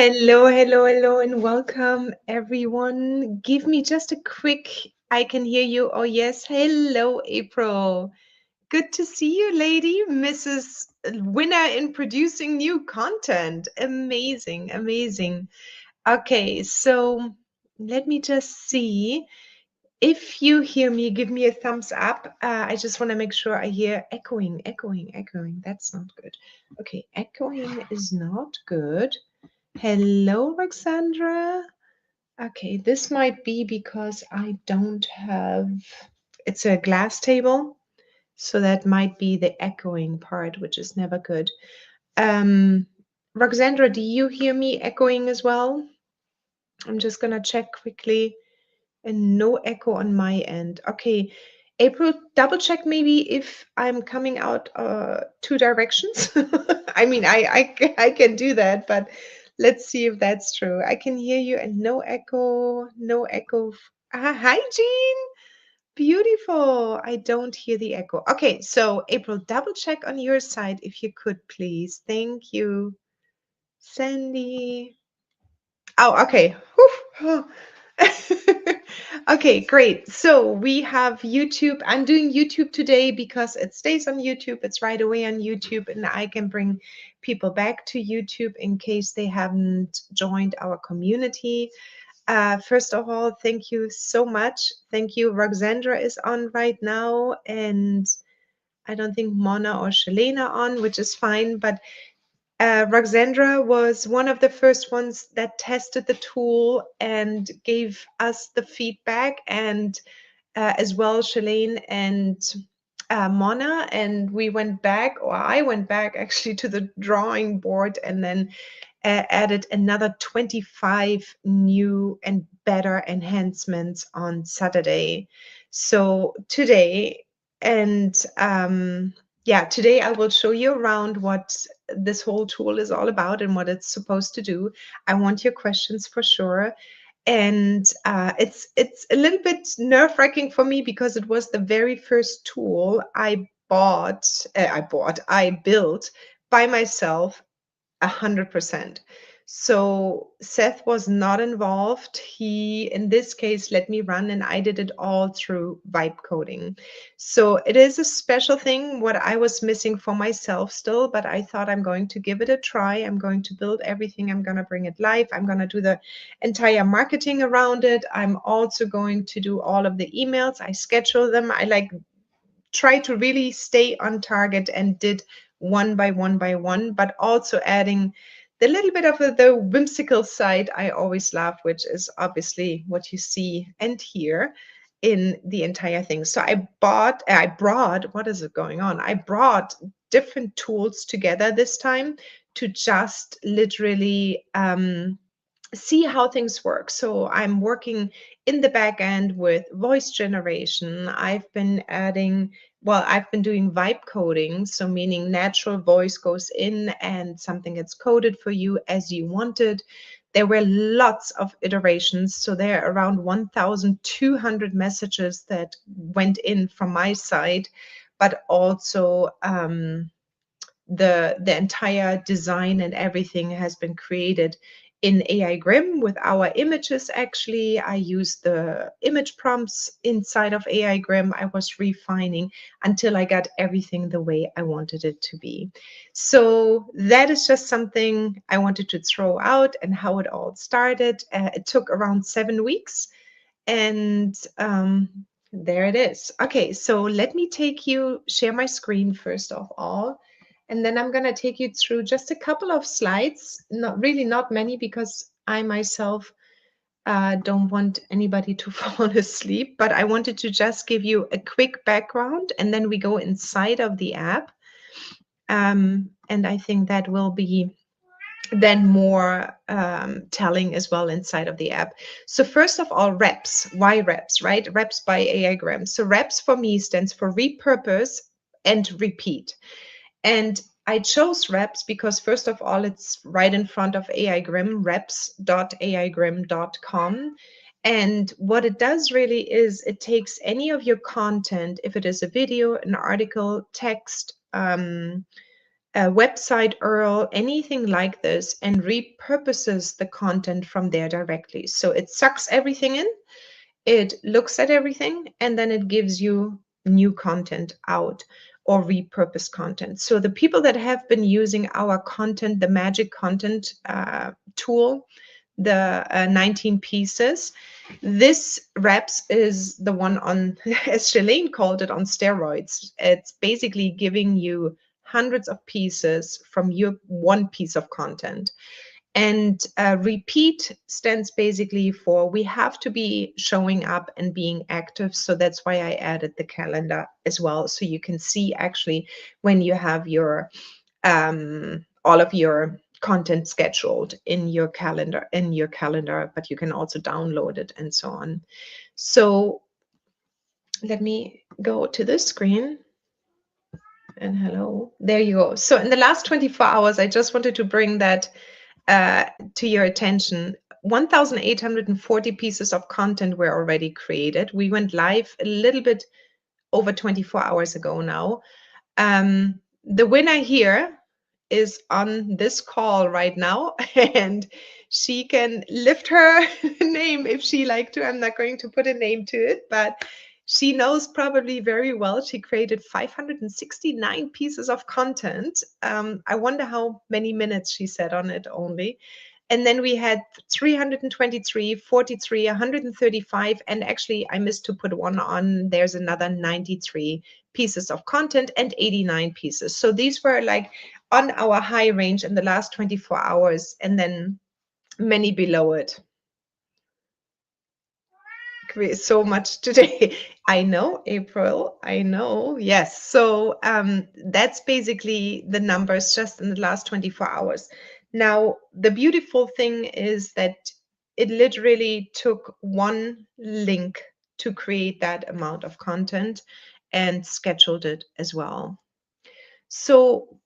Hello, hello, hello, and welcome everyone. Give me just a quick, I can hear you. Oh, yes. Hello, April. Good to see you, lady. Mrs. Winner in producing new content. Amazing, amazing. Okay, so let me just see. If you hear me, give me a thumbs up. I just want to make sure I hear echoing, echoing, echoing. That's not good. Okay, echoing is not good. Hello, Roxandra. Okay, this might be because I don't have, it's a glass table, so that might be the echoing part, which is never good. Um, Roxandra, do you hear me echoing as well? I'm just gonna check quickly and no echo on my end. Okay, April, double check maybe if I'm coming out two directions. I mean, I can do that, but let's see if that's true. I can hear you and no echo, no echo. Hi, Jean. Beautiful. I don't hear the echo. Okay, so April, double check on your side if you could, please. Thank you. Sandy. Oh, okay. Whew. Okay, great. So we have YouTube. I'm doing YouTube today because it stays on YouTube. It's right away on YouTube, and I can bring people back to YouTube in case they haven't joined our community. First of all, thank you so much. Thank you. Roxandra is on right now, and I don't think Mona or Shalena on, which is fine, but Roxandra was one of the first ones that tested the tool and gave us the feedback, and as well Shalane and Mona. And we went back, or I went back actually to the drawing board and then added another 25 new and better enhancements on Saturday. So today, and yeah, today I will show you around what this whole tool is all about and what it's supposed to do. I want your questions for sure. And it's a little bit nerve-wracking for me because it was the very first tool I built by myself 100%. So Seth was not involved. He, in this case, let me run and I did it all through vibe coding. So it is a special thing, what I was missing for myself still, but I thought I'm going to give it a try. I'm going to build everything. I'm going to bring it live. I'm going to do the entire marketing around it. I'm also going to do all of the emails. I schedule them. I like try to really stay on target and did one by one by one, but also adding the little bit of the whimsical side I always love, which is obviously what you see and hear in the entire thing. So I brought, what is it going on? I brought different tools together this time to just literally see how things work. So I'm working in the back end with voice generation. I've been doing vibe coding, so meaning natural voice goes in and something gets coded for you as you wanted. There were lots of iterations, so there are around 1,200 messages that went in from my side, but also the entire design and everything has been created in AI Grimm with our images. Actually, I used the image prompts inside of AI Grimm. I was refining until I got everything the way I wanted it to be. So that is just something I wanted to throw out and how it all started. It took around 7 weeks, and there it is. Okay, so let me share my screen first of all. And then I'm going to take you through just a couple of slides, not many, because I myself don't want anybody to fall asleep, but I wanted to just give you a quick background and then we go inside of the app. And I think that will be then more telling as well inside of the app. So first of all, reps. Why reps, right? Reps by AI Grimm. So reps for me stands for repurpose and repeat. And I chose reps because first of all, it's right in front of AI Grimm, reps.aigrimm.com. And what it does really is it takes any of your content, if it is a video, an article, text, a website URL, anything like this, and repurposes the content from there directly. So it sucks everything in, it looks at everything, and then it gives you new content out or repurposed content. So the people that have been using our content, the magic content tool, the 19 pieces, this reps is the one on, as Shalane called it, on steroids. It's basically giving you hundreds of pieces from your one piece of content. And repeat stands basically for we have to be showing up and being active. So that's why I added the calendar as well. So you can see actually when you have your all of your content scheduled in your calendar, but you can also download it and so on. So let me go to this screen. And hello, there you go. So in the last 24 hours, I just wanted to bring that to your attention. 1,840 pieces of content were already created. We went live a little bit over 24 hours ago now. The winner here is on this call right now, and she can lift her name if she like to. I'm not going to put a name to it, but she knows probably very well. She created 569 pieces of content. I wonder how many minutes she said on it only. And then we had 323, 43, 135, and actually I missed to put one on. There's another 93 pieces of content and 89 pieces. So these were like on our high range in the last 24 hours, and then many below it. So much today. I know, April, I know. Yes. So that's basically the numbers just in the last 24 hours. Now, the beautiful thing is that it literally took one link to create that amount of content and scheduled it as well. So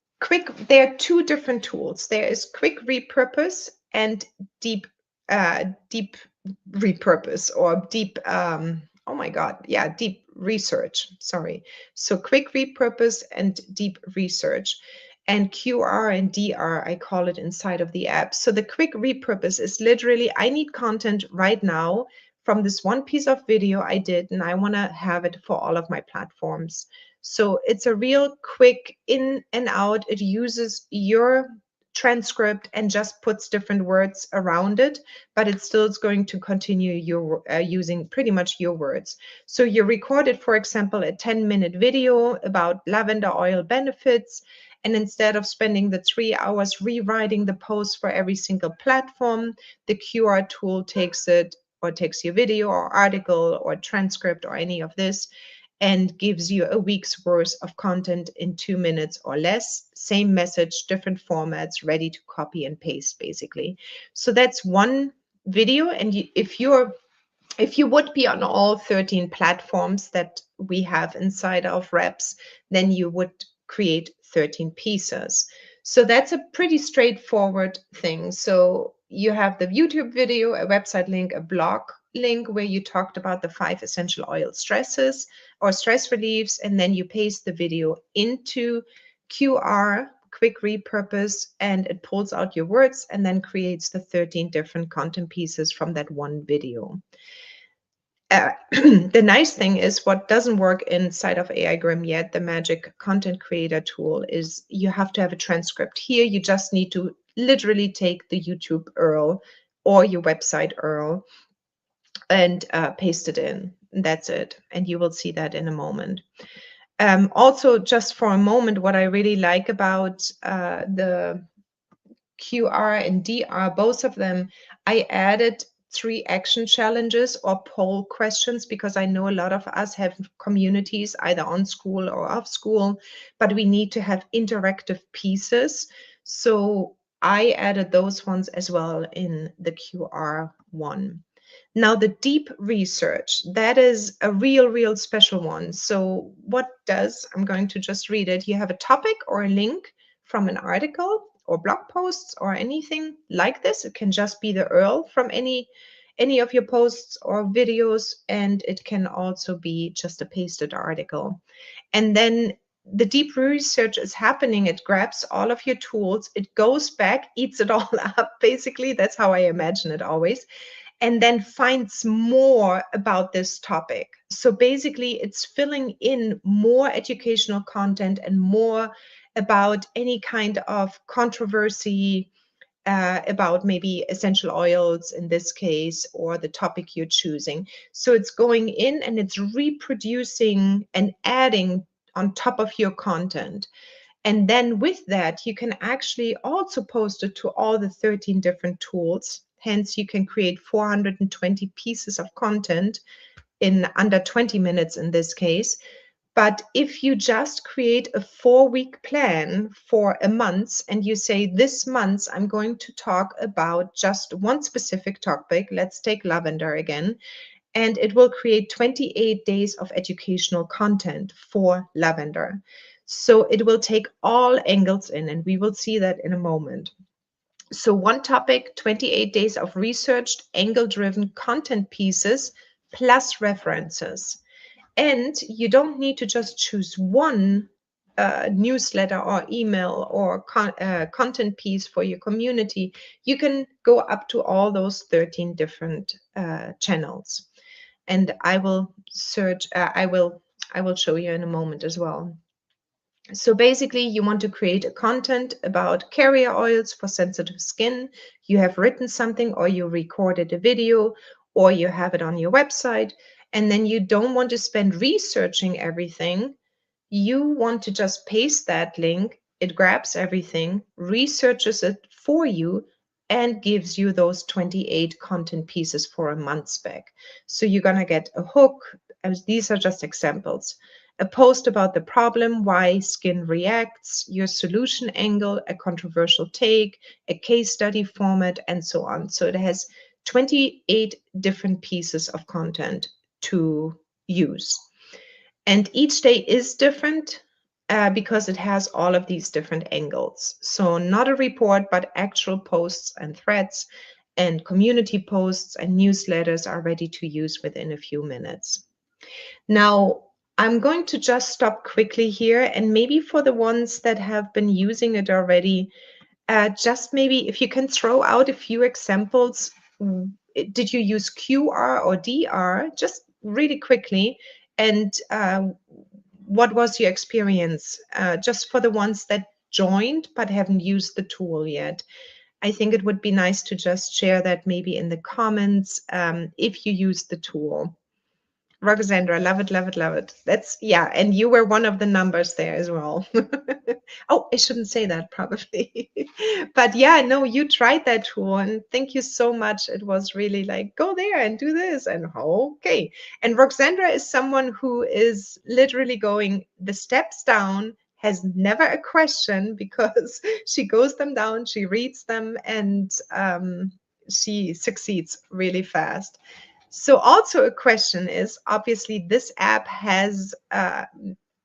there are two different tools. There is quick repurpose and deep repurpose, or deep, oh my God, yeah, deep research, sorry. So quick repurpose and deep research. And QR and DR, I call it inside of the app. So the quick repurpose is literally, I need content right now from this one piece of video I did, and I want to have it for all of my platforms. So it's a real quick in and out. It uses your transcript and just puts different words around it, but it still is going to continue your using pretty much your words. So you recorded, for example, a 10-minute video about lavender oil benefits, and instead of spending the 3 hours rewriting the post for every single platform, the QR tool takes it, or takes your video or article or transcript or any of this, and gives you a week's worth of content in 2 minutes or less. Same message, different formats, ready to copy and paste, basically. So that's one video. And if you would be on all 13 platforms that we have inside of Reps, then you would create 13 pieces. So that's a pretty straightforward thing. So you have the YouTube video, a website link, a blog link where you talked about the 5 essential oil stresses or stress reliefs, and then you paste the video into QR, quick repurpose, and it pulls out your words and then creates the 13 different content pieces from that one video. The nice thing is, what doesn't work inside of AI Grimm yet, the magic content creator tool, is you have to have a transcript. Here, you just need to literally take the YouTube URL or your website URL and paste it in. That's it. And you will see that in a moment. Also, just for a moment, what I really like about the QR and DR, both of them, I added 3 action challenges or poll questions, because I know a lot of us have communities either on school or off school, but we need to have interactive pieces. So I added those ones as well in the QR one. Now, the deep research, that is a real special one. So I'm going to just read it. You have a topic or a link from an article or blog posts or anything like this. It can just be the URL from any of your posts or videos, and it can also be just a pasted article. And then the deep research is happening. It grabs all of your tools, it goes back, eats it all up. Basically, that's how I imagine it always, and then finds more about this topic. So basically, it's filling in more educational content and more about any kind of controversy, about maybe essential oils in this case, or the topic you're choosing. So it's going in and it's reproducing and adding on top of your content. And then with that, you can actually also post it to all the 13 different tools. Hence, you can create 420 pieces of content in under 20 minutes in this case. But if you just create a 4-week plan for a month and you say, this month I'm going to talk about just one specific topic, let's take lavender again, and it will create 28 days of educational content for lavender. So it will take all angles in, and we will see that in a moment. So one topic, 28 days of researched, angle-driven content pieces plus references. And you don't need to just choose one newsletter or email or content piece for your community. You can go up to all those 13 different channels. And I will search, I will show you in a moment as well. So basically, you want to create a content about carrier oils for sensitive skin. You have written something, or you recorded a video, or you have it on your website, and then you don't want to spend researching everything. You want to just paste that link, it grabs everything, researches it for you, and gives you those 28 content pieces for a month's back. So you're going to get a hook, as these are just examples, a post about the problem, why skin reacts, your solution angle, a controversial take, a case study format, and so on. So it has 28 different pieces of content to use. And each day is different because it has all of these different angles. So not a report, but actual posts and threads and community posts and newsletters are ready to use within a few minutes. Now, I'm going to just stop quickly here, and maybe for the ones that have been using it already, just maybe if you can throw out a few examples. Did you use QR or DR? Just really quickly. And what was your experience? Just for the ones that joined but haven't used the tool yet. I think it would be nice to just share that maybe in the comments if you use the tool. Roxandra, love it, love it, love it. That's, yeah, and you were one of the numbers there as well. Oh, I shouldn't say that probably. But yeah, no, you tried that tool, and thank you so much. It was really like, go there and do this, and okay. And Roxandra is someone who is literally going the steps down, has never a question because she goes them down, she reads them, and she succeeds really fast. So also a question is, obviously this app has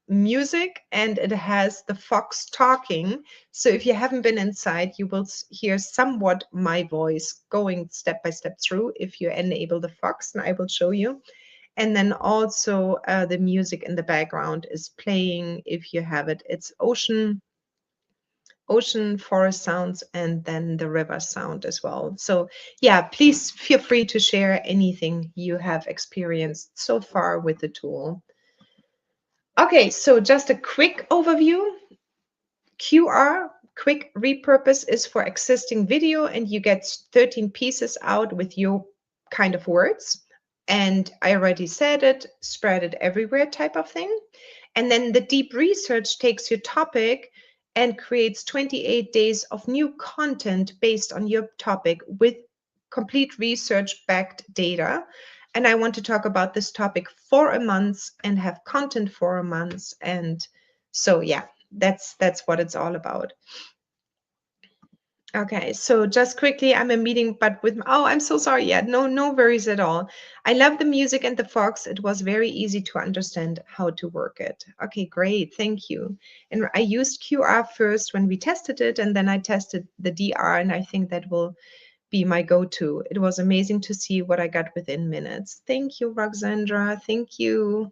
music and it has the fox talking. So if you haven't been inside, you will hear somewhat my voice going step by step through if you enable the fox, and I will show you. And then also the music in the background is playing if you have it. It's ocean, forest sounds, and then the river sound as well. So yeah, please feel free to share anything you have experienced so far with the tool. Okay, so just a quick overview. QR, quick repurpose, is for existing video, and you get 13 pieces out with your kind of words. And I already said it, spread it everywhere type of thing. And then the deep research takes your topic and creates 28 days of new content based on your topic with complete research-backed data. And I want to talk about this topic for a month and have content for a month. And so, yeah, that's what it's all about. Okay, so just quickly, I'm a meeting, but with, oh, I'm so sorry. Yeah, no worries at all. I love the music and the fox. It was very easy to understand how to work it. Okay, great, thank you. And I used QR first when we tested it, and then I tested the DR, and I think that will be my go-to. It was amazing to see what I got within minutes. Thank you, Roxandra. Thank you.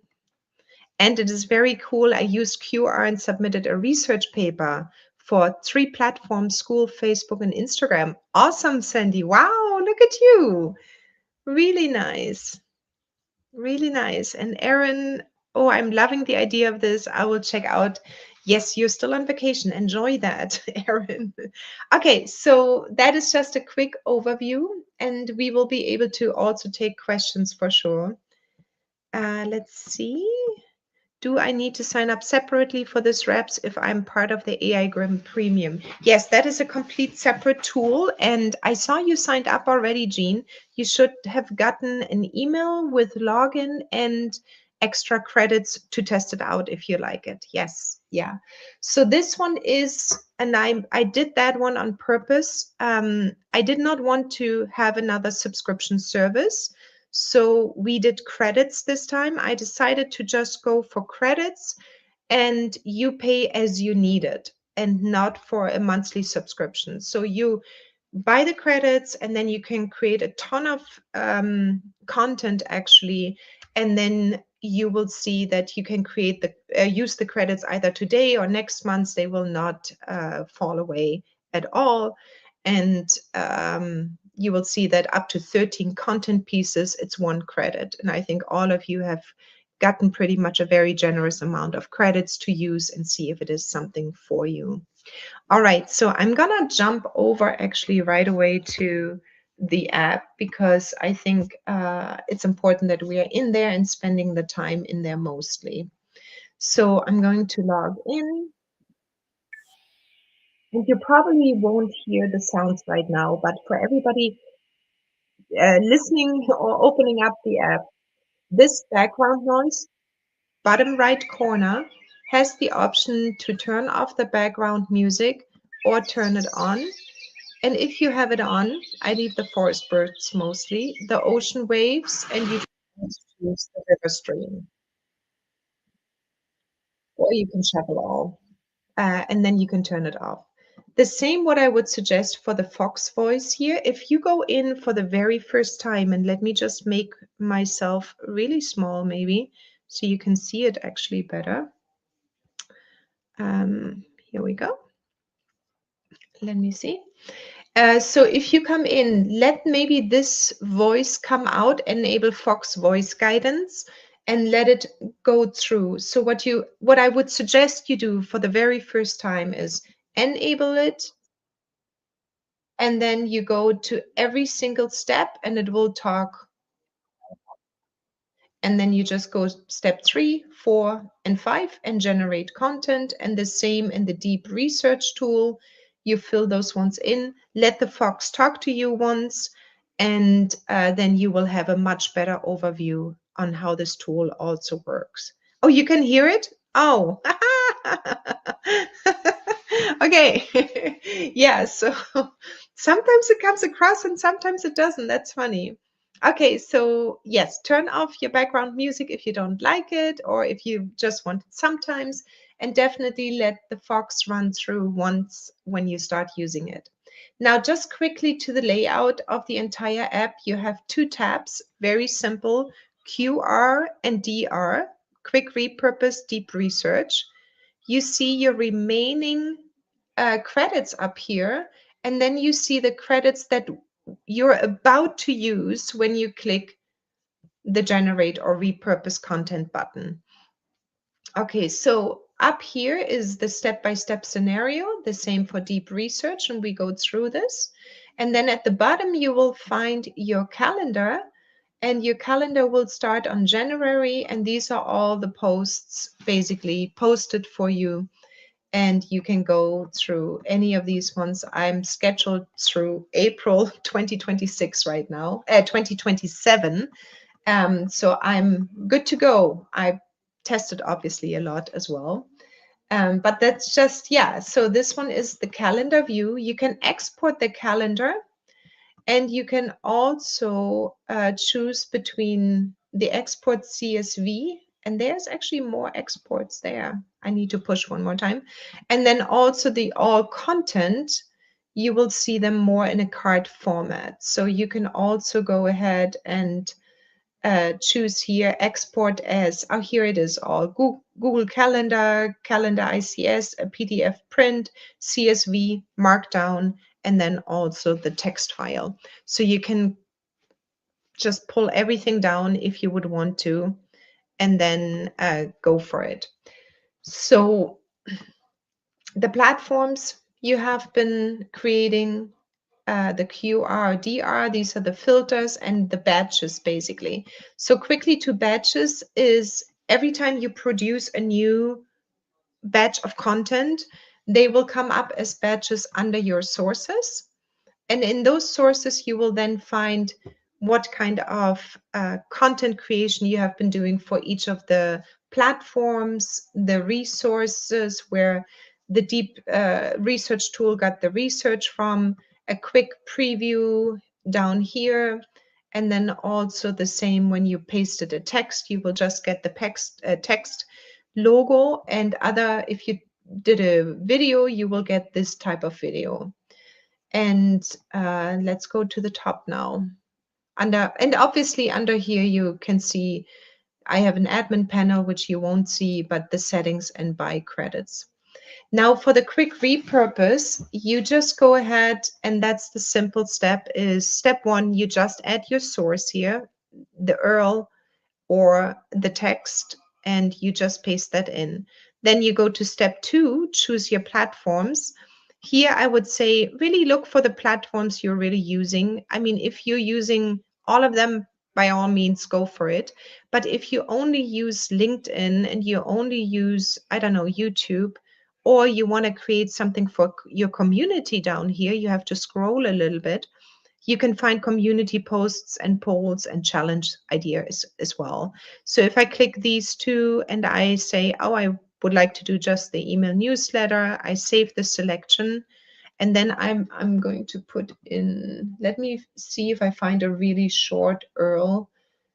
And it is very cool. I used QR and submitted a research paper for 3 platforms: school, Facebook, and Instagram. Awesome, Sandy. Wow, look at you. Really nice. Really nice. And Erin, oh, I'm loving the idea of this. I will check out. Yes, you're still on vacation. Enjoy that, Erin. Okay, so that is just a quick overview, and we will be able to also take questions for sure. Let's see. Do I need to sign up separately for this reps if I'm part of the AI Grimm Premium? Yes, that is a complete separate tool. And I saw you signed up already, Jean. You should have gotten an email with login and extra credits to test it out if you like it. Yes, yeah. So this one is, and I did that one on purpose. I did not want to have another subscription service. So we did credits this time. I decided to just go for credits, and you pay as you need it and not for a monthly subscription. So you buy the credits, and then you can create a ton of content actually, and then you will see that you can create the use the credits either today or next month. They will not fall away at all. And you will see that up to 13 content pieces, it's 1 credit. And I think all of you have gotten pretty much a very generous amount of credits to use and see if it is something for you. All right, so I'm gonna jump over actually right away to the app, because I think it's important that we are in there and spending the time in there mostly. So I'm going to log in. And you probably won't hear the sounds right now, but for everybody listening or opening up the app, this background noise, bottom right corner, has the option to turn off the background music or turn it on. And if you have it on, I leave the forest birds mostly, the ocean waves, and you can choose the river stream, or you can shuffle all, and then you can turn it off. The same what I would suggest for the Fox voice here. If you go in for the very first time, and let me just make myself really small maybe, so you can see it actually better. Here we go. Let me see. So if you come in, let maybe this voice come out, enable Fox voice guidance, and let it go through. So what I would suggest you do for the very first time is enable it, and then you go to every single step and it will talk. And then you just go step 3, 4, and 5 and generate content. And the same in the deep research tool. You fill those ones in, let the Fox talk to you once, and then you will have a much better overview on how this tool also works. Oh, you can hear it? Oh, okay. Yeah, so sometimes it comes across and sometimes it doesn't. That's funny. Okay, so yes, turn off your background music if you don't like it, or if you just want it sometimes, and definitely let the Fox run through once when you start using it. Now, just quickly to the layout of the entire app, you have 2 tabs, very simple, QR and DR, quick repurpose, deep research. You see your remaining credits up here, and then you see the credits that you're about to use when you click the generate or repurpose content button. Okay, so up here is the step-by-step scenario, the same for deep research, and we go through this. And then at the bottom, you will find your calendar, and your calendar will start on January, and these are all the posts basically posted for you. And you can go through any of these ones. I'm scheduled through April 2026 right now, 2027. So I'm good to go. I tested obviously a lot as well. But that's just, yeah. So this one is the calendar view. You can export the calendar, and you can also choose between the export CSV, and there's actually more exports there. I need to push one more time. And then also the all content, you will see them more in a card format. So you can also go ahead and choose here, export as, oh, here it is all, Google Calendar, Calendar ICS, a PDF print, CSV, Markdown, and then also the text file. So you can just pull everything down if you would want to, and then go for it. So the platforms you have been creating, the QR, DR, these are the filters and the batches basically. So quickly to batches is every time you produce a new batch of content, they will come up as batches under your sources. And in those sources, you will then find what kind of content creation you have been doing for each of the platforms, the resources where the deep research tool got the research from, a quick preview down here. And then also the same when you pasted a text, you will just get the text logo, and other, if you did a video, you will get this type of video. And let's go to the top now. And obviously under here you can see I have an admin panel, which you won't see, but the settings and buy credits. Now for the quick repurpose, you just go ahead, and that's the simple step. Is step one, you just add your source here, the URL or the text, and you just paste that in. Then you go to step two, choose your platforms. Here, I would say really look for the platforms you're really using. I mean, if you're using all of them, by all means, go for it. But if you only use LinkedIn and you only use, I don't know, YouTube, or you want to create something for your community down here, you have to scroll a little bit. You can find community posts and polls and challenge ideas as well. So if I click these two and I say, oh, I would like to do just the email newsletter, I save the selection, and then I'm going to put in, let me see if I find a really short URL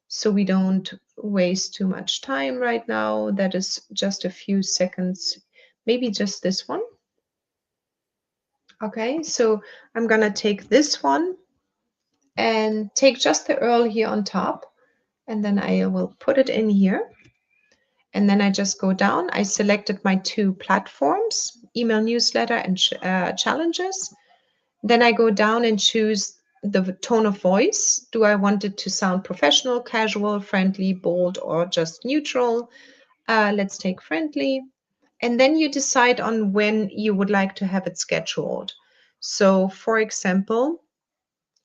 so we don't waste too much time right now. That is just a few seconds, maybe just this one. Okay, so I'm gonna take this one and take just the URL here on top, and then I will put it in here. And then I just go down. I selected my two platforms, email newsletter and challenges. Then I go down and choose the tone of voice. Do I want it to sound professional, casual, friendly, bold, or just neutral? Let's take friendly. And then you decide on when you would like to have it scheduled. So for example,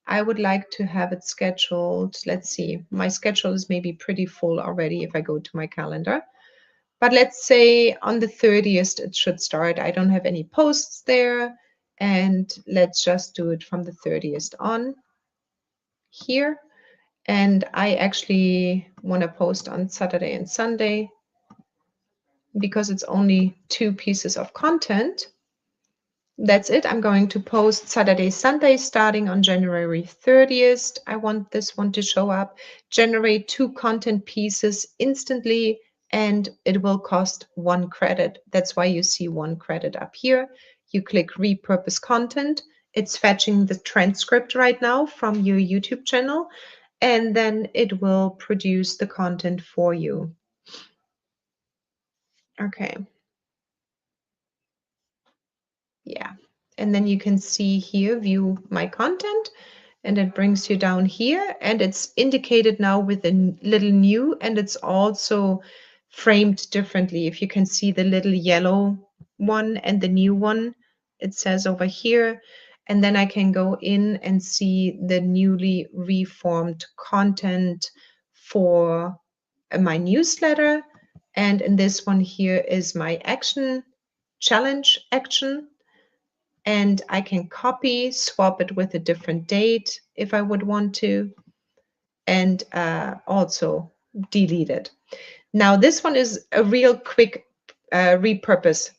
I would like to have it scheduled. Let's see, my schedule is maybe pretty full already if I go to my calendar. But let's say on the 30th it should start. I don't have any posts there. And let's just do it from the 30th on here. And I actually want to post on Saturday and Sunday because it's only 2 pieces of content. That's it. I'm going to post Saturday, Sunday, starting on January 30th. I want this one to show up, generate 2 content pieces instantly, and it will cost 1 credit. That's why you see 1 credit up here. You click repurpose content. It's fetching the transcript right now from your YouTube channel, and then it will produce the content for you. Okay. Yeah. And then you can see here, view my content, and it brings you down here, and it's indicated now with a little new, and it's also framed differently. If you can see the little yellow one and the new one, it says over here. And then I can go in and see the newly reformed content for my newsletter. And in this one here is my action, challenge action. And I can copy, swap it with a different date if I would want to, and also delete it. Now, this one is a real quick repurpose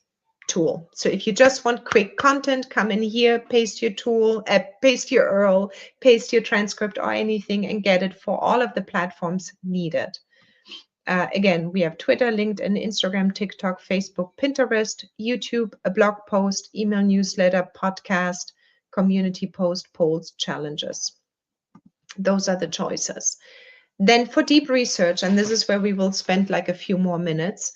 tool. So if you just want quick content, come in here, paste your tool, paste your URL, paste your transcript or anything, and get it for all of the platforms needed. Again, we have Twitter, LinkedIn, Instagram, TikTok, Facebook, Pinterest, YouTube, a blog post, email newsletter, podcast, community post, polls, challenges. Those are the choices. Then for deep research, and this is where we will spend like a few more minutes,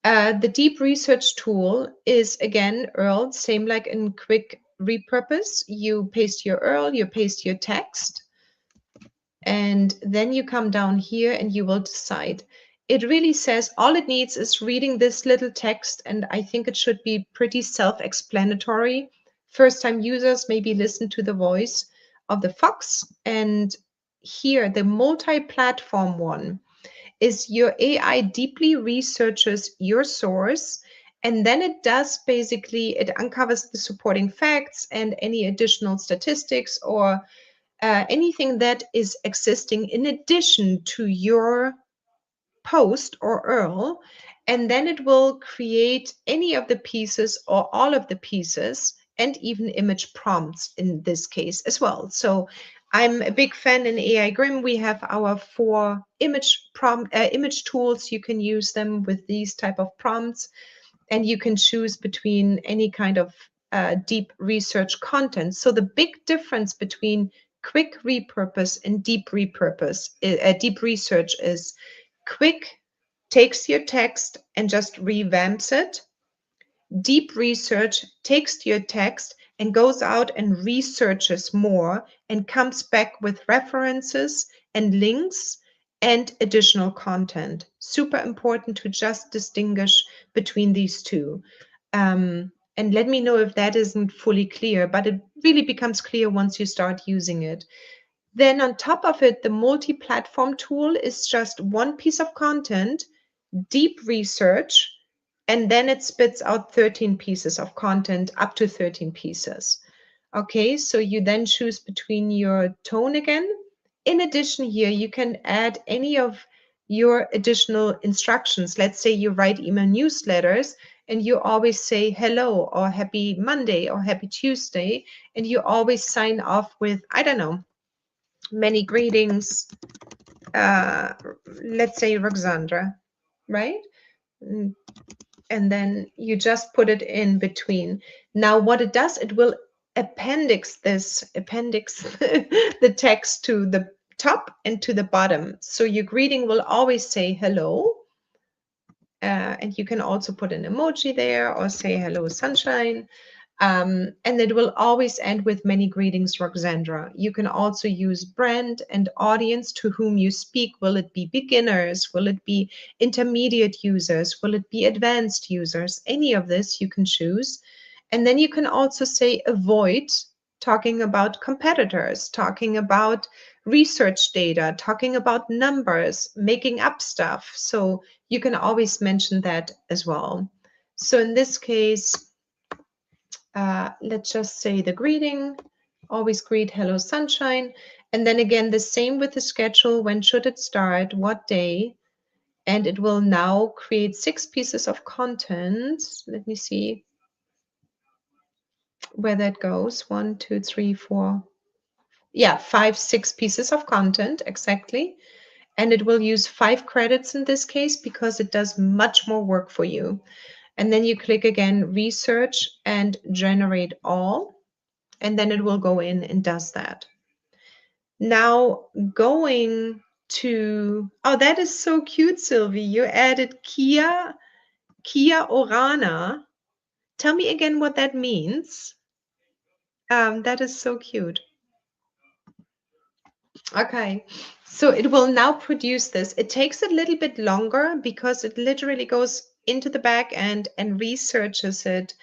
the deep research tool is again URL, same like in quick repurpose. You paste your URL, you paste your text, and then you come down here and you will decide. It really says all it needs is reading this little text, and I think it should be pretty self-explanatory. First-time users maybe listen to the voice of the fox, and here the multi-platform one is your AI deeply researches your source, and then it does basically, it uncovers the supporting facts and any additional statistics or anything that is existing in addition to your post or URL, and then it will create any of the pieces or all of the pieces and even image prompts in this case as well. So I'm a big fan in AI Grimm. We have our 4 image tools. You can use them with these type of prompts, and you can choose between any kind of deep research content. So the big difference between quick repurpose and deep deep research is quick takes your text and just revamps it. Deep research takes your text and goes out and researches more and comes back with references and links and additional content. Super important to just distinguish between these two. And let me know if that isn't fully clear, but it really becomes clear once you start using it. Then on top of it, the multi-platform tool is just one piece of content, deep research, and then it spits out 13 pieces of content, up to 13 pieces. Okay, so you then choose between your tone again. In addition here, you can add any of your additional instructions. Let's say you write email newsletters and you always say hello or happy Monday or happy Tuesday, and you always sign off with, I don't know, many greetings, let's say Roxandra, right? And then you just put it in between. Now what it does, it will appendix the text to the top and to the bottom. So your greeting will always say hello. And you can also put an emoji there or say hello sunshine. And it will always end with many greetings, Roxandra. You can also use brand and audience to whom you speak. Will it be beginners? Will it be intermediate users? Will it be advanced users? Any of this you can choose. And then you can also say avoid talking about competitors, talking about research data, talking about numbers, making up stuff. So you can always mention that as well. So in this case, let's just say the greeting, always greet hello sunshine. And then again, the same with the schedule. When should it start? What day? And it will now create 6 pieces of content. Let me see where that goes. 1, 2, 3, 4. Yeah, 5, 6 pieces of content, exactly. And it will use 5 credits in this case because it does much more work for you. And then you click again, research and generate all. And then it will go in and does that. Now going to, oh, that is so cute, Sylvie. You added Kia Orana. Tell me again what that means. That is so cute. Okay, so it will now produce this. It takes a little bit longer because it literally goes into the back end and researches it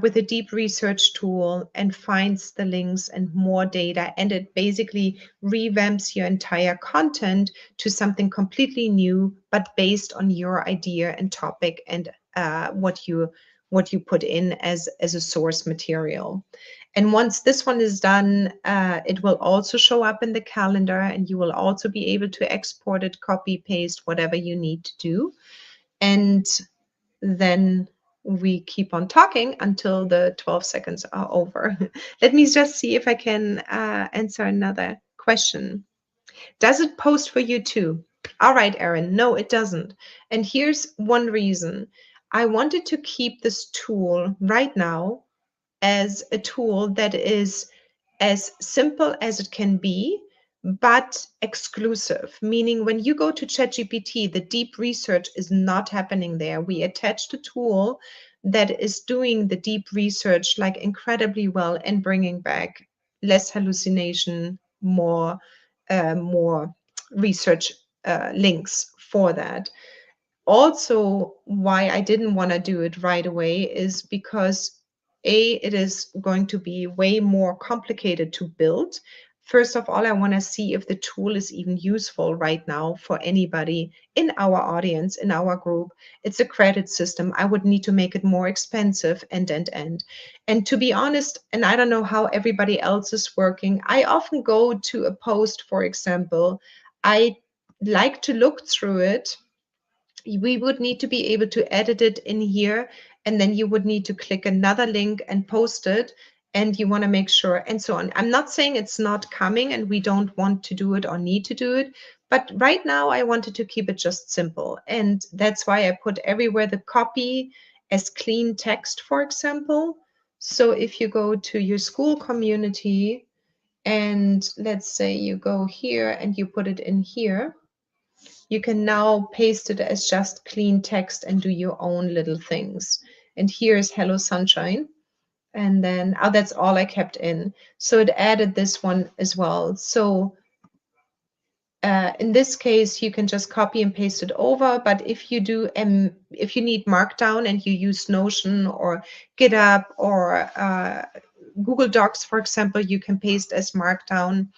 with a deep research tool and finds the links and more data, and it basically revamps your entire content to something completely new, but based on your idea and topic and what you put in as a source material. And once this one is done, it will also show up in the calendar, and you will also be able to export it, copy, paste, whatever you need to do. And then we keep on talking until the 12 seconds are over. Let me just see if I can answer another question. Does it post for you too? All right, Erin, no, it doesn't. And here's one reason. I wanted to keep this tool right now as a tool that is as simple as it can be, but exclusive, meaning when you go to ChatGPT, the deep research is not happening there. We attached a tool that is doing the deep research like incredibly well and bringing back less hallucination, more research links for that. Also, why I didn't want to do it right away is because it is going to be way more complicated to build. First of all, I want to see if the tool is even useful right now for anybody in our audience, in our group. It's a credit system. I would need to make it more expensive and. And to be honest, and I don't know how everybody else is working, I often go to a post, for example, I like to look through it. We would need to be able to edit it in here, and then you would need to click another link and post it, and you want to make sure, and so on. I'm not saying it's not coming and we don't want to do it or need to do it, but right now I wanted to keep it just simple, and that's why I put everywhere the copy as clean text, for example. So if you go to your school community, and let's say you go here and you put it in here, you can now paste it as just clean text and do your own little things. And here's Hello Sunshine. And then, oh, that's all I kept in. So it added this one as well. So in this case, you can just copy and paste it over. But if you do, if you need Markdown and you use Notion or GitHub or Google Docs, for example, you can paste as Markdown.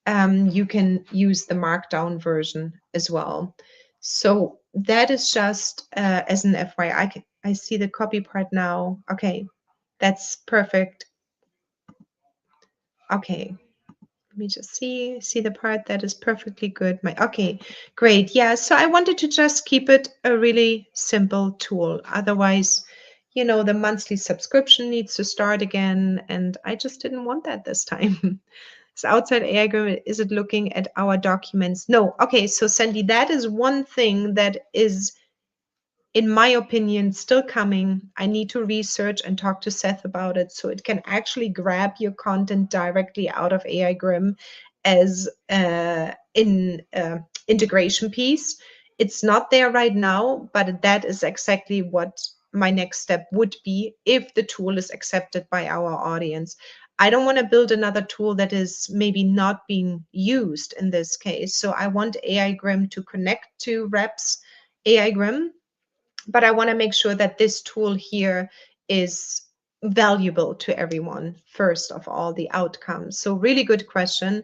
You can use the Markdown version as well. So that is just as an FYI. I see the copy part now. Okay, that's perfect. Okay, let me just see the part that is perfectly good. Okay, great. Yeah, so I wanted to just keep it a really simple tool. Otherwise, you know, the monthly subscription needs to start again, and I just didn't want that this time. So outside AI Grimm, is it looking at our documents? No. Okay, so Sandy, that is one thing that is, in my opinion, still coming. I need to research and talk to Seth about it so it can actually grab your content directly out of AI Grimm as in integration piece. It's not there right now, but that is exactly what my next step would be if the tool is accepted by our audience. I don't want to build another tool that is maybe not being used in this case. So I want AI Grimm to connect to reps AI Grimm, but I want to make sure that this tool here is valuable to everyone, first of all, the outcomes. So really good question.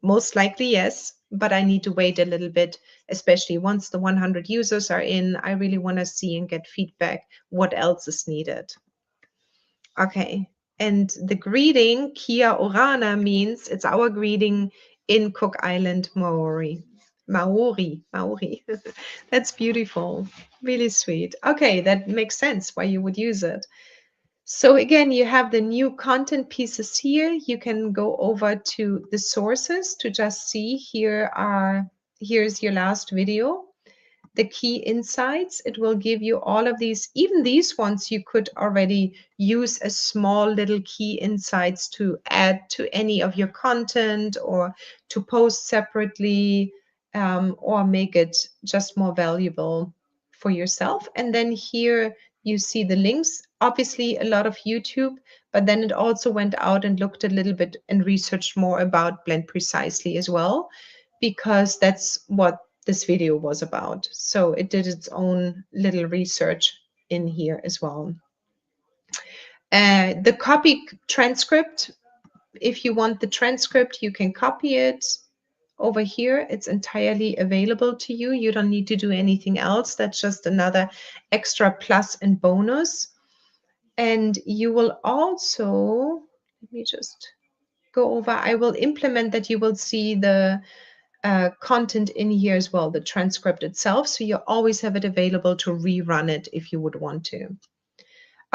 Most likely, yes, but I need to wait a little bit, especially once the 100 users are in. I really want to see and get feedback what else is needed. Okay, and the greeting, Kia Orana, means it's our greeting in Cook Island Maori. Maori. That's beautiful, really sweet. Okay, that makes sense why you would use it. So again, you have the new content pieces here. You can go over to the sources to just see here's your last video, the key insights. It will give you all of these, even these ones you could already use as small little key insights to add to any of your content or to post separately, or make it just more valuable for yourself. And then here you see the links, obviously a lot of YouTube, but then it also went out and looked a little bit and researched more about Blend Precisely as well, because that's what this video was about. So it did its own little research in here as well. The copy transcript, if you want the transcript, you can copy it over here. It's entirely available to you. You don't need to do anything else. That's just another extra plus and bonus. And you will also, let me just go over, I will implement that. You will see the content in here as well, the transcript itself. So you always have it available to rerun it if you would want to.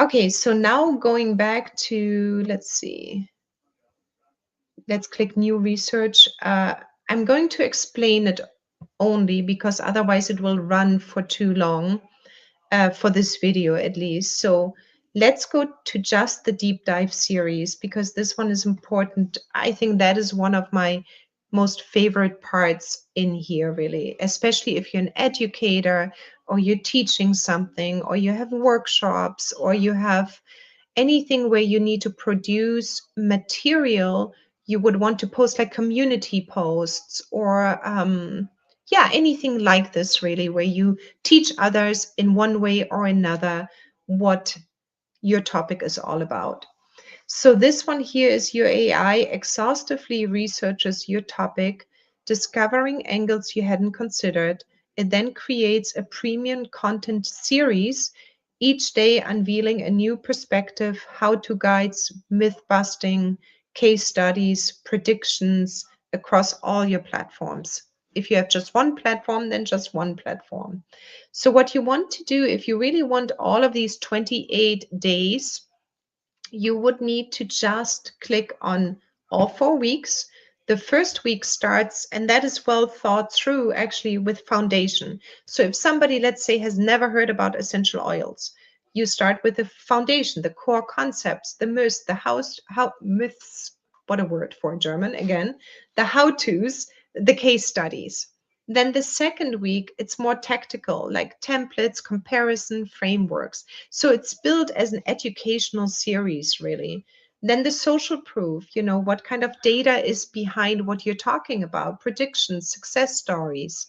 Okay, so now going back to, let's see, let's click new research. I'm going to explain it only because otherwise it will run for too long, for this video at least. So let's go to just the deep dive series because this one is important. I think that is one of my most favorite parts in here, really, especially if you're an educator or you're teaching something or you have workshops or you have anything where you need to produce material. You would want to post like community posts or yeah, anything like this, really, where you teach others in one way or another what your topic is all about. So this one here is your AI exhaustively researches your topic, discovering angles you hadn't considered. It then creates a premium content series, each day unveiling a new perspective, how-to guides, myth busting, case studies, predictions across all your platforms. If you have just one platform, then just one platform. So what you want to do, if you really want all of these 28 days, you would need to just click on all 4 weeks. The first week starts, and that is well thought through actually with foundation. So if somebody, let's say, has never heard about essential oils, you start with the foundation, the core concepts, the myths, how myths, what a word for German again, the how-tos, the case studies. Then the second week, it's more tactical, like templates, comparison, frameworks. So it's built as an educational series, really. Then the social proof, what kind of data is behind what you're talking about, predictions, success stories.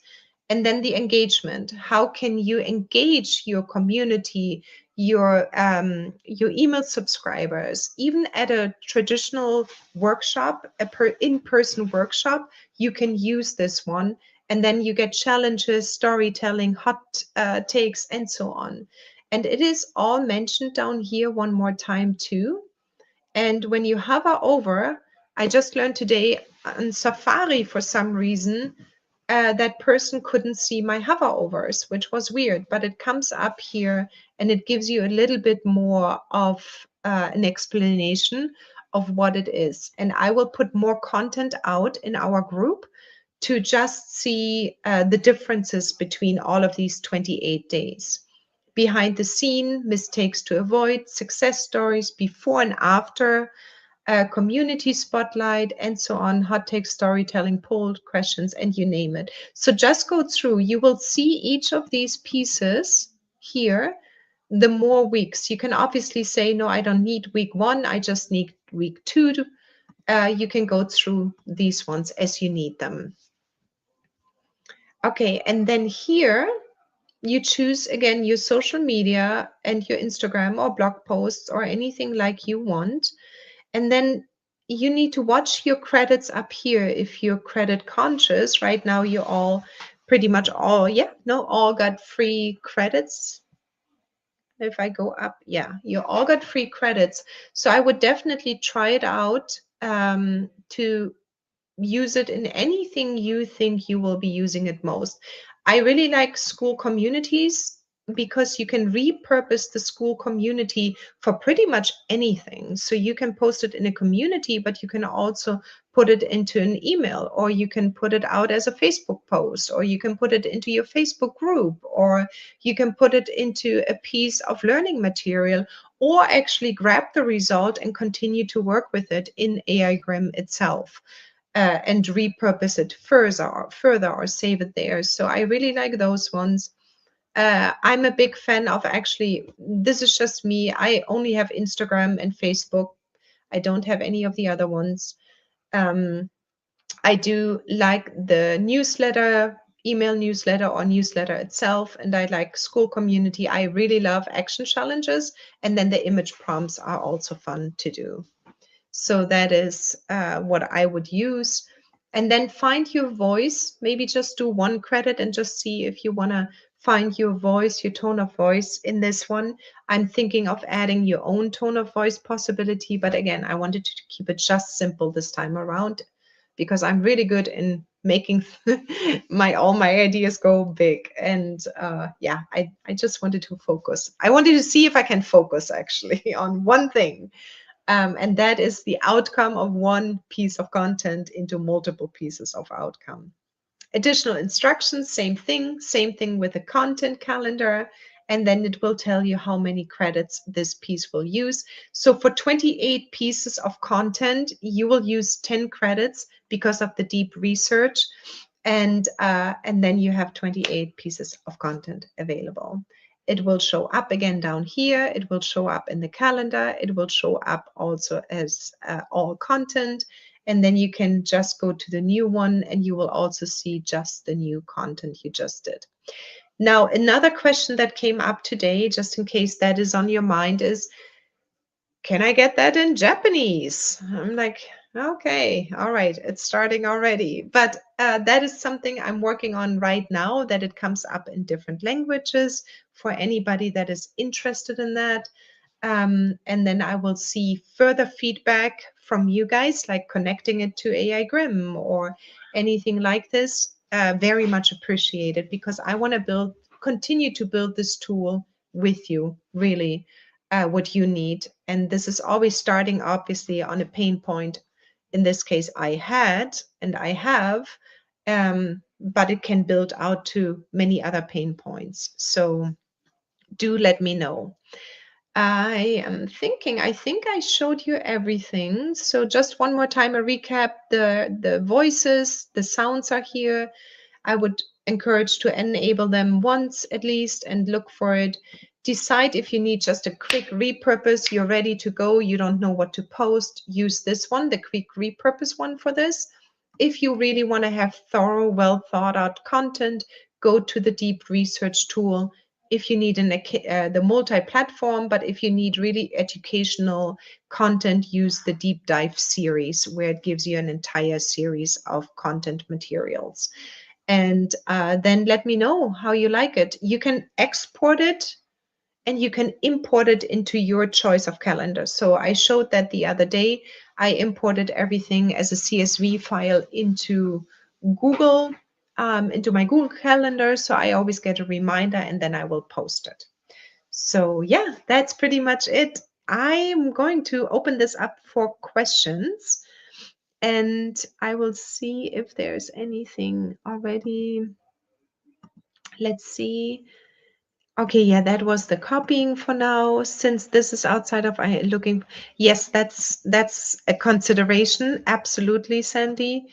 And then the engagement. How can you engage your community, your email subscribers, even at a traditional workshop, in-person workshop, you can use this one. And then you get challenges, storytelling, hot takes, and so on. And it is all mentioned down here one more time too. And when you hover over, I just learned today on Safari for some reason, that person couldn't see my hover overs, which was weird, but it comes up here and it gives you a little bit more of an explanation of what it is. And I will put more content out in our group to just see the differences between all of these 28 days. Behind the scene, mistakes to avoid, success stories before and after, community spotlight, and so on, hot take storytelling, poll questions, and you name it. So just go through. You will see each of these pieces here. The more weeks, you can obviously say, no, I don't need week 1, I just need week 2. You can go through these ones as you need them. Okay, and then here you choose again your social media and your Instagram or blog posts or anything like you want. And then you need to watch your credits up here if you're credit conscious. Right now, you all pretty much all, all got free credits. If I go up, yeah, you all got free credits. So I would definitely try it out to use it in anything you think you will be using it most. I really like school communities because you can repurpose the school community for pretty much anything. So you can post it in a community, but you can also put it into an email, or you can put it out as a Facebook post, or you can put it into your Facebook group, or you can put it into a piece of learning material, or actually grab the result and continue to work with it in AI Grimm itself. And repurpose it further or save it there. So I really like those ones. I'm a big fan of, actually, this is just me. I only have Instagram and Facebook. I don't have any of the other ones. I do like the newsletter, email newsletter or newsletter itself, and I like school community. I really love action challenges, and then the image prompts are also fun to do. So that is what I would use. And then find your voice. Maybe just do one credit and just see if you want to find your voice, your tone of voice in this one. I'm thinking of adding your own tone of voice possibility. But again, I wanted to keep it just simple this time around because I'm really good in making all my ideas go big. And yeah, I just wanted to focus. I wanted to see if I can focus actually on one thing. And that is the outcome of one piece of content into multiple pieces of outcome. Additional instructions, same thing with the content calendar. and then it will tell you how many credits this piece will use. So for 28 pieces of content, you will use 10 credits because of the deep research, and then you have 28 pieces of content available. It will show up again down here. It will show up in the calendar. It will show up also as all content. And then you can just go to the new one and you will also see just the new content you just did. Now, another question that came up today, just in case that is on your mind, is, can I get that in Japanese? I'm like, okay, all right, it's starting already. But that is something I'm working on right now, that it comes up in different languages for anybody that is interested in that. And then I will see further feedback from you guys, like connecting it to AI Grimm or anything like this. Very much appreciated, because I want to continue to build this tool with you, really, what you need. And this is always starting, obviously, on a pain point. In this case, I had and I have, but it can build out to many other pain points. So do let me know. I am thinking, I think I showed you everything. So just one more time, a recap. The voices, the sounds are here. I would encourage to enable them once at least and look for it. Decide if you need just a quick repurpose. You're ready to go. You don't know what to post. Use this one, the quick repurpose one for this. If you really want to have thorough, well thought out content, go to the deep research tool. If you need the multi-platform, but if you need really educational content, use the deep dive series, where it gives you an entire series of content materials. And then let me know how you like it. You can export it and you can import it into your choice of calendar. So I showed that the other day. I imported everything as a CSV file into Google, into my Google Calendar. So I always get a reminder and then I will post it. So yeah, that's pretty much it. I'm going to open this up for questions, and I will see if there's anything already. Let's see. Okay, yeah, that was the copying for now. Since this is outside of looking, yes, that's a consideration. Absolutely, Sandy.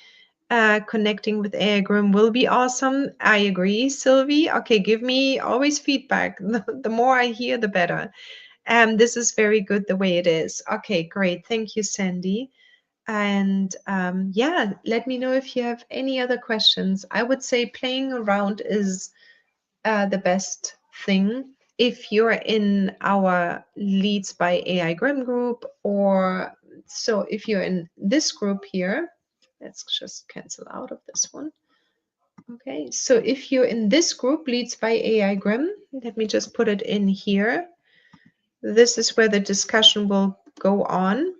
Connecting with AI Grimm will be awesome. I agree, Sylvie. Okay, give me always feedback. The more I hear, the better. This is very good the way it is. Okay, great. Thank you, Sandy. And yeah, let me know if you have any other questions. I would say playing around is the best thing. If you're in our Leads by AI Grimm group, or so if you're in this group here, let's just cancel out of this one. Okay, so if you're in this group, Leads by AI Grimm, let me just put it in here. This is where the discussion will go on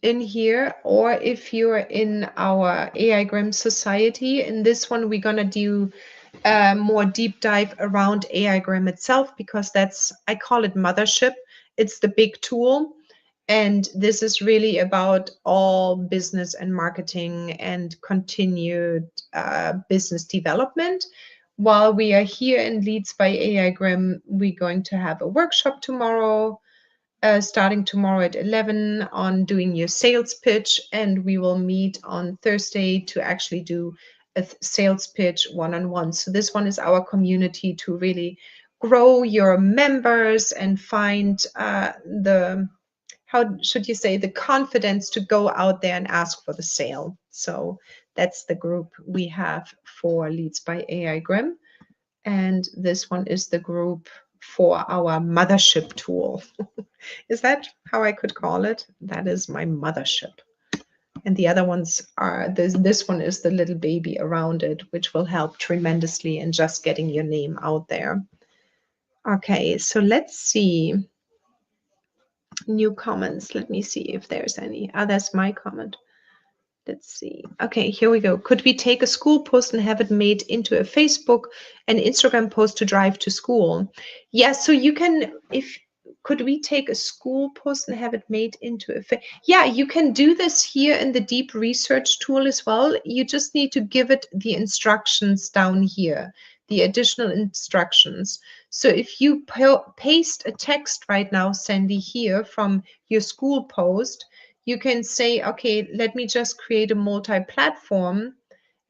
in here. Or if you're in our AI Grimm Society, in this one, we're going to do more deep dive around AI Grimm itself, because that's, I call it mothership. It's the big tool. And this is really about all business and marketing and continued business development. While we are here in Leads by AI Grimm, we're going to have a workshop tomorrow, starting tomorrow at 11, on doing your sales pitch. And we will meet on Thursday to actually do a sales pitch one-on-one. So this one is our community to really grow your members and find how should you say, the confidence to go out there and ask for the sale. So that's the group we have for Leads by AI Grimm. And this one is the group for our mothership tool. Is that how I could call it? That is my mothership. And the other ones are, this one is the little baby around it, which will help tremendously in just getting your name out there. Okay, so let's see. New comments. Let me see if there's any. Ah, that's my comment. Let's see. Okay, here we go. Could we take a school post and have it made into a Facebook and Instagram post to drive to school? Yeah, so you can, could we take a school post and have it made into a, yeah, you can do this here in the deep research tool as well. You just need to give it the instructions down here. the additional instructions. So if you paste a text right now, Sandy, here from your school post, you can say, okay, let me just create a multi-platform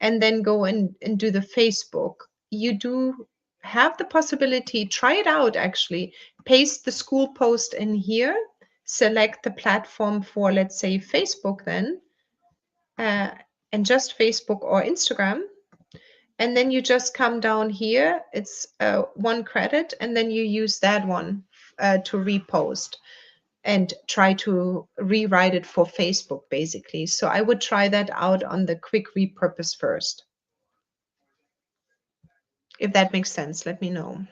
and then go and do the Facebook. You do have the possibility, try it out actually, paste the school post in here, select the platform for, let's say, Facebook then, and just Facebook or Instagram. And then you just come down here, it's 1 credit, and then you use that one to repost and try to rewrite it for Facebook, basically. So I would try that out on the quick repurpose first. If that makes sense, let me know.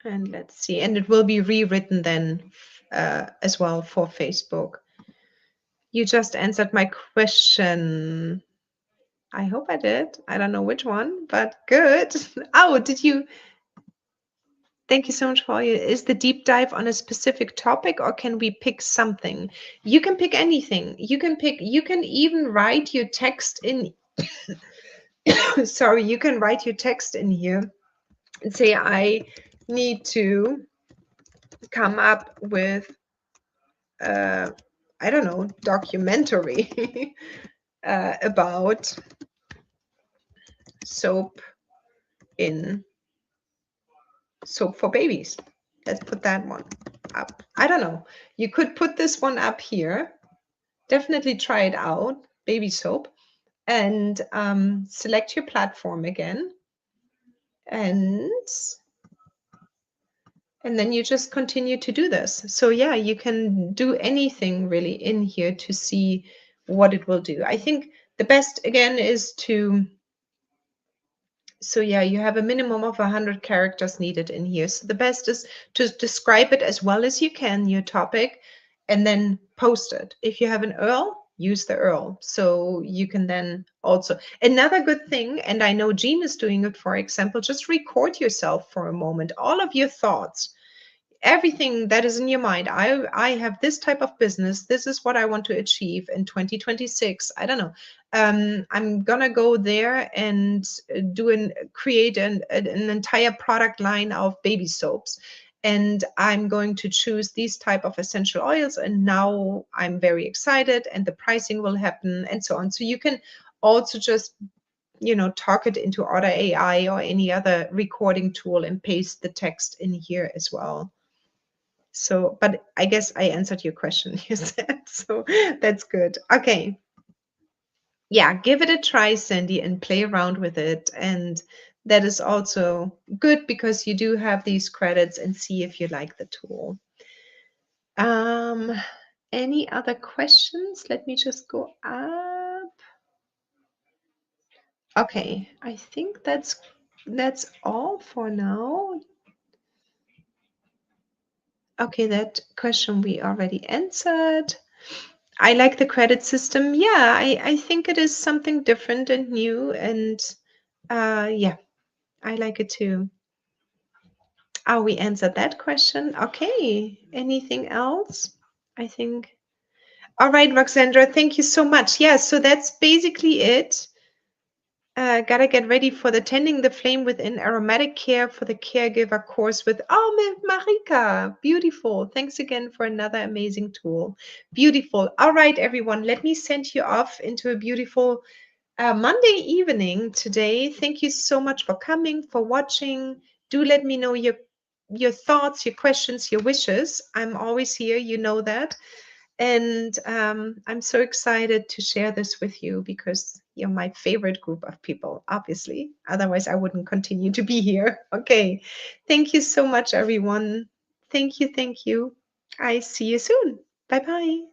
And let's see, and it will be rewritten then as well for Facebook. You just answered my question. I hope I did. I don't know which one, but good. Oh, did you? Thank you so much for you. Is the deep dive on a specific topic or can we pick something? You can pick anything. You can even write your text in, sorry, you can write your text in here and say, I need to come up with, I don't know, documentary about soap for babies. Let's put that one up. I don't know. You could put this one up here. Definitely try it out, baby soap, and select your platform again. And then you just continue to do this. So yeah, you can do anything really in here to see what it will do. I think the best again is to, so yeah, you have a minimum of 100 characters needed in here. So the best is to describe it as well as you can, your topic, and then post it. If you have an URL, use the URL. So you can then also, another good thing, and I know Jean is doing it, for example, just record yourself for a moment, all of your thoughts, everything that is in your mind. I have this type of business. This is what I want to achieve in 2026. I don't know. I'm gonna go there and create an entire product line of baby soaps, and I'm going to choose these type of essential oils. And now I'm very excited, and the pricing will happen, and so on. So you can also just talk it into Otter AI or any other recording tool and paste the text in here as well. So, but I guess I answered your question, you said, so that's good. Okay. Yeah, give it a try, Sandy, and play around with it. And that is also good because you do have these credits, and see if you like the tool. Any other questions? Let me just go up. Okay, I think that's all for now. Okay, that question we already answered. I like the credit system. Yeah, I think it is something different and new, and yeah, I like it too. Oh, we answered that question. Okay, anything else? I think. All right, Roxandra, thank you so much. Yeah, so that's basically it. Gotta get ready for the Tending the Flame Within Aromatic Care for the Caregiver course with, oh, Marika. Beautiful. Thanks again for another amazing tool. Beautiful. All right, everyone, let me send you off into a beautiful Monday evening today. Thank you so much for coming, for watching. Do let me know your thoughts, your questions, your wishes. I'm always here, you know that. And I'm so excited to share this with you because you're my favorite group of people, obviously. Otherwise, I wouldn't continue to be here. Okay. Thank you so much, everyone. Thank you. Thank you. I see you soon. Bye-bye.